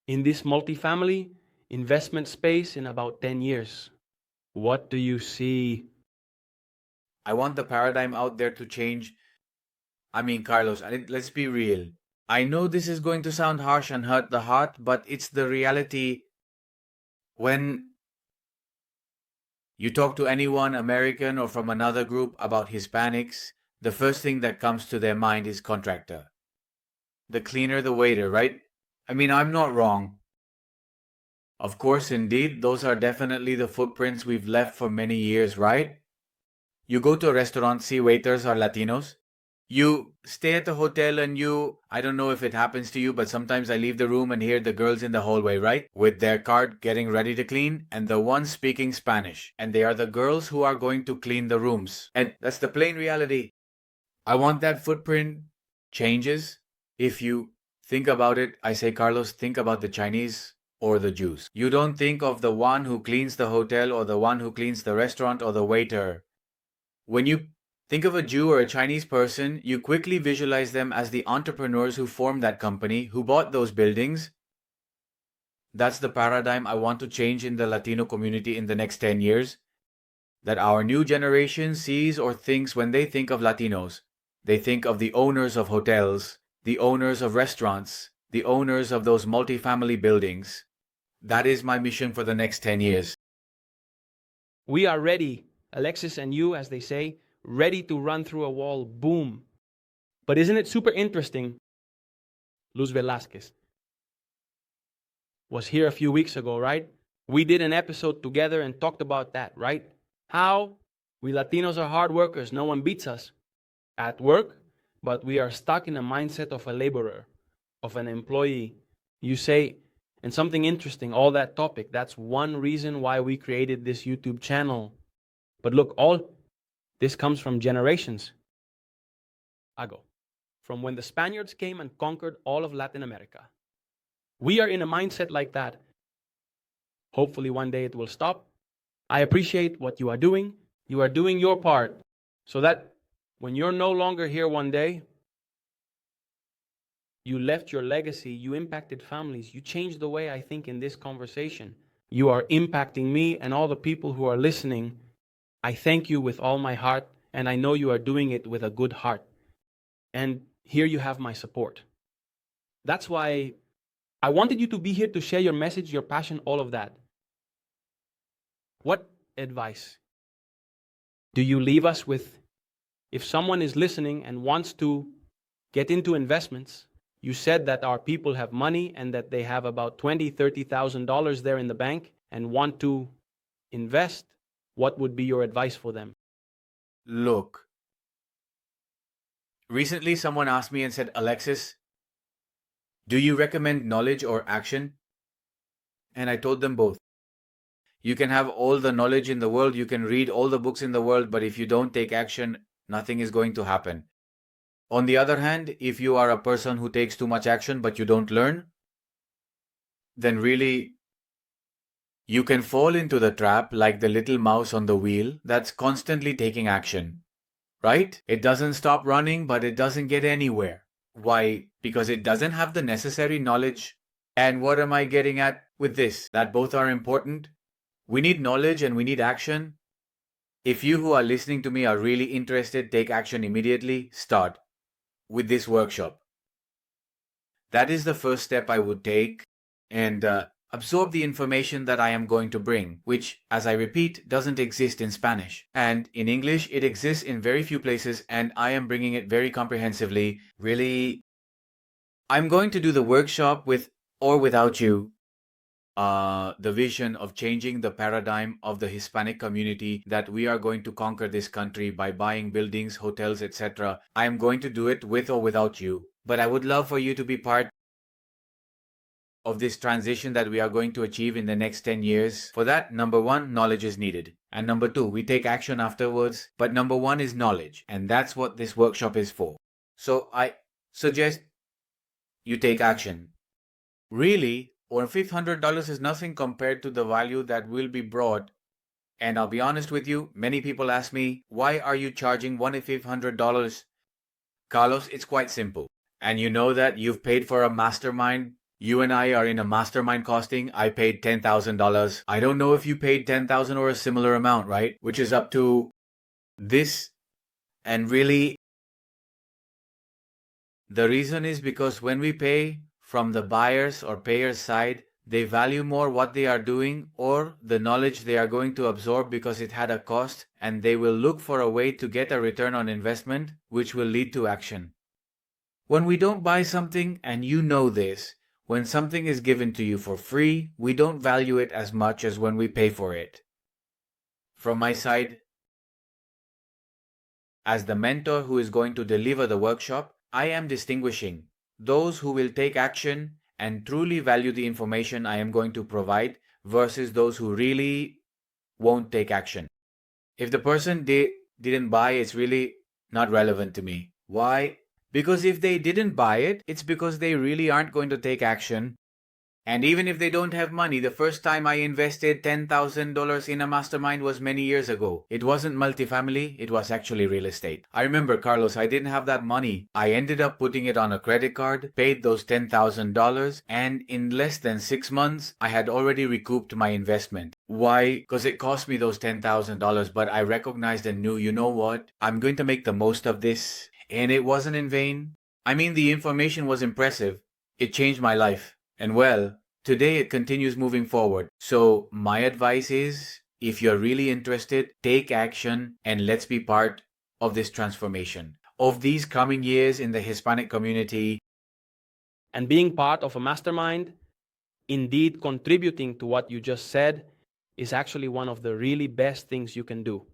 in this multifamily investment space in about 10 years? What do you see? I want the paradigm out there to change. I mean, Carlos, let's be real. I know this is going to sound harsh and hurt the heart, but it's the reality. When you talk to anyone, American or from another group, about Hispanics, the first thing that comes to their mind is contractor. The cleaner, the waiter, right? I mean, I'm not wrong. Of course, indeed, those are definitely the footprints we've left for many years, right? You go to a restaurant, see waiters are Latinos. You stay at the hotel and I don't know if it happens to you, but sometimes I leave the room and hear the girls in the hallway, right? With their cart getting ready to clean and the ones speaking Spanish. And they are the girls who are going to clean the rooms. And that's the plain reality. I want that footprint changes. If you think about it, I say, Carlos, think about the Chinese or the Jews. You don't think of the one who cleans the hotel or the one who cleans the restaurant or the waiter. When you think of a Jew or a Chinese person, you quickly visualize them as the entrepreneurs who formed that company, who bought those buildings. That's the paradigm I want to change in the Latino community in the next 10 years. That our new generation sees or thinks when they think of Latinos. They think of the owners of hotels, the owners of restaurants, the owners of those multifamily buildings. That is my mission for the next 10 years. We are ready, Alexis and you, as they say, ready to run through a wall, boom. But isn't it super interesting? Luz Velasquez was here a few weeks ago, right? We did an episode together and talked about that, right? How we Latinos are hard workers. No one beats us at work, but we are stuck in a mindset of a laborer, of an employee. You say, And something interesting, all that topic, that's one reason why we created this YouTube channel. But look, all this comes from generations ago, from when the Spaniards came and conquered all of Latin America. We are in a mindset like that. Hopefully one day it will stop. I appreciate what you are doing. You are doing your part so that when you're no longer here one day, you left your legacy, you impacted families, you changed the way I think in this conversation. You are impacting me and all the people who are listening. I thank you with all my heart, and I know you are doing it with a good heart. And here you have my support. That's why I wanted you to be here to share your message, your passion, all of that. What advice do you leave us with? If someone is listening and wants to get into investments, you said that our people have money and that they have about $20,000, $30,000 there in the bank and want to invest, what would be your advice for them? Look, recently someone asked me and said, Alexis, do you recommend knowledge or action? And I told them both. You can have all the knowledge in the world, you can read all the books in the world, but if you don't take action, nothing is going to happen. On the other hand, if you are a person who takes too much action but you don't learn, then really you can fall into the trap like the little mouse on the wheel that's constantly taking action, right? It doesn't stop running, but it doesn't get anywhere. Why? Because it doesn't have the necessary knowledge. And what am I getting at with this? That both are important. We need knowledge and we need action. If you who are listening to me are really interested, take action immediately. Start with this workshop. That is the first step I would take, and absorb the information that I am going to bring, which, as I repeat, doesn't exist in Spanish. And in English, it exists in very few places, and I am bringing it very comprehensively. Really, I'm going to do the workshop with or without you. The vision of changing the paradigm of the Hispanic community, that we are going to conquer this country by buying buildings, hotels, etc. I am going to do it with or without you. But I would love for you to be part of this transition that we are going to achieve in the next 10 years. For that, number one, knowledge is needed. And number two, we take action afterwards. But number one is knowledge. And that's what this workshop is for. So I suggest you take action. Really, $1,500 is nothing compared to the value that will be brought. And I'll be honest with you, many people ask me, why are you charging $1,500? Carlos, it's quite simple. And you know that you've paid for a mastermind. You and I are in a mastermind costing. I paid $10,000. I don't know if you paid $10,000 or a similar amount, right? Which is up to this. And really, the reason is because when we pay from the buyers or payers side, they value more what they are doing or the knowledge they are going to absorb because it had a cost, and they will look for a way to get a return on investment, which will lead to action. When we don't buy something, and you know this, when something is given to you for free, we don't value it as much as when we pay for it. From my side, as the mentor who is going to deliver the workshop, I am distinguishing those who will take action and truly value the information I am going to provide versus those who really won't take action. If the person didn't buy, it's really not relevant to me. Why? Because if they didn't buy it, it's because they really aren't going to take action. And even if they don't have money, the first time I invested $10,000 in a mastermind was many years ago. It wasn't multifamily, it was actually real estate. I remember, Carlos, I didn't have that money. I ended up putting it on a credit card, paid those $10,000, and in less than 6 months, I had already recouped my investment. Why? Because it cost me those $10,000, but I recognized and knew, you know what? I'm going to make the most of this. And it wasn't in vain. I mean, the information was impressive. It changed my life. And well, today it continues moving forward. So my advice is, if you're really interested, take action and let's be part of this transformation of these coming years in the Hispanic community. And being part of a mastermind, indeed contributing to what you just said, is actually one of the really best things you can do.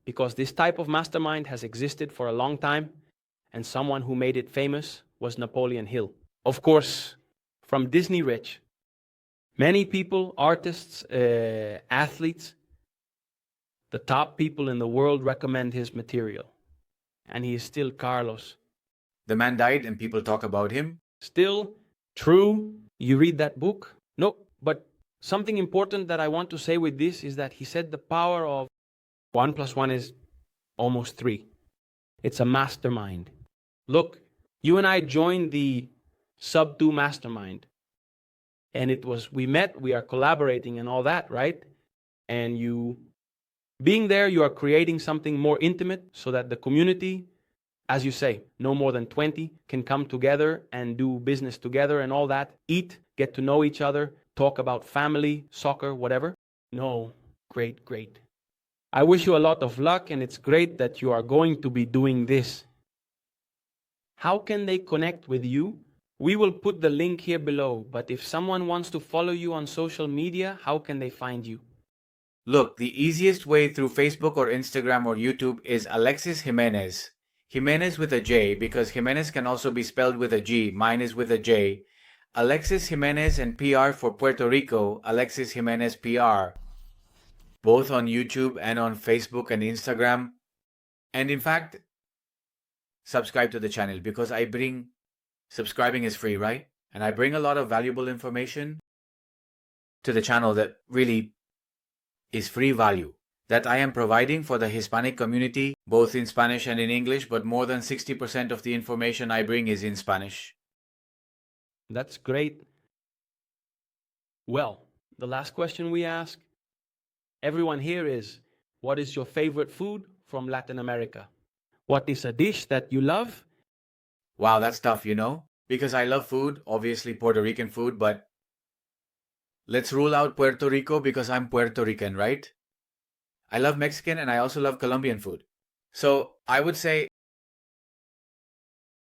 Because this type of mastermind has existed for a long time, and someone who made it famous was Napoleon Hill. Of course, from Disney Rich, Many people, artists, athletes, the top people in the world recommend his material. And he is still Carlos. The man died and people talk about him. Still true. You read that book? No, but something important that I want to say with this is that he said the power of 1 + 1 is almost 3. It's a mastermind. Look, you and I joined the Sub 2 mastermind. And we met, we are collaborating and all that, right? And you, being there, you are creating something more intimate so that the community, as you say, no more than 20 can come together and do business together and all that, eat, get to know each other, talk about family, soccer, whatever. No, great, great. I wish you a lot of luck, and it's great that you are going to be doing this. How can they connect with you? We will put the link here below, but if someone wants to follow you on social media, how can they find you? Look, the easiest way through Facebook or Instagram or YouTube is Alexis Jimenez. Jimenez with a J, because Jimenez can also be spelled with a G. Mine is with a J. Alexis Jimenez and PR for Puerto Rico, Alexis Jimenez PR. Both on YouTube and on Facebook and Instagram. And in fact, subscribe to the channel because subscribing is free, right? And I bring a lot of valuable information to the channel that really is free value that I am providing for the Hispanic community, both in Spanish and in English, but more than 60% of the information I bring is in Spanish. That's great. Well, the last question we ask everyone here is, what is your favorite food from Latin America? What is a dish that you love? Wow, that's tough, because I love food, obviously Puerto Rican food, but let's rule out Puerto Rico because I'm Puerto Rican, right? I love Mexican and I also love Colombian food. So I would say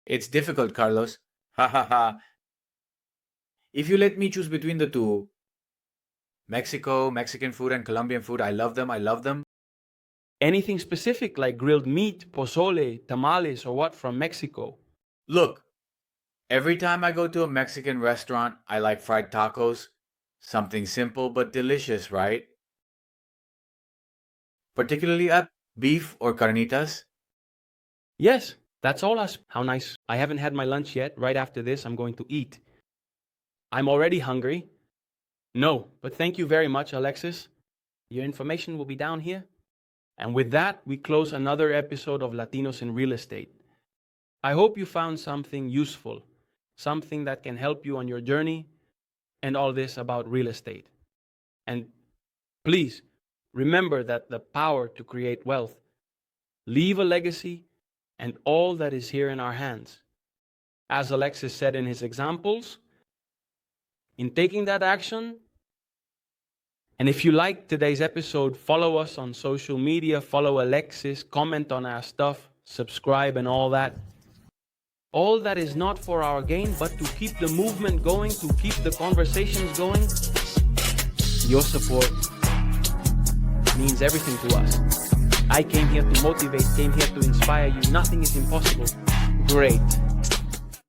it's difficult, Carlos. Ha ha ha. If you let me choose between the two, Mexican food and Colombian food, I love them, I love them. Anything specific like grilled meat, pozole, tamales, or what from Mexico? Look, every time I go to a Mexican restaurant, I like fried tacos. Something simple but delicious, right? Particularly at beef or carnitas. Yes, that's all us. How nice. I haven't had my lunch yet. Right after this, I'm going to eat. I'm already hungry. No, but thank you very much, Alexis. Your information will be down here. And with that, we close another episode of Latinos in Real Estate. I hope you found something useful, something that can help you on your journey and all this about real estate. And please remember that the power to create wealth, leave a legacy, and all that is here in our hands. As Alexis said in his examples, in taking that action, and if you like today's episode, follow us on social media, follow Alexis, comment on our stuff, subscribe and all that. All that is not for our gain, but to keep the movement going, to keep the conversations going. Your support means everything to us. I came here to motivate, came here to inspire you. Nothing is impossible. Great.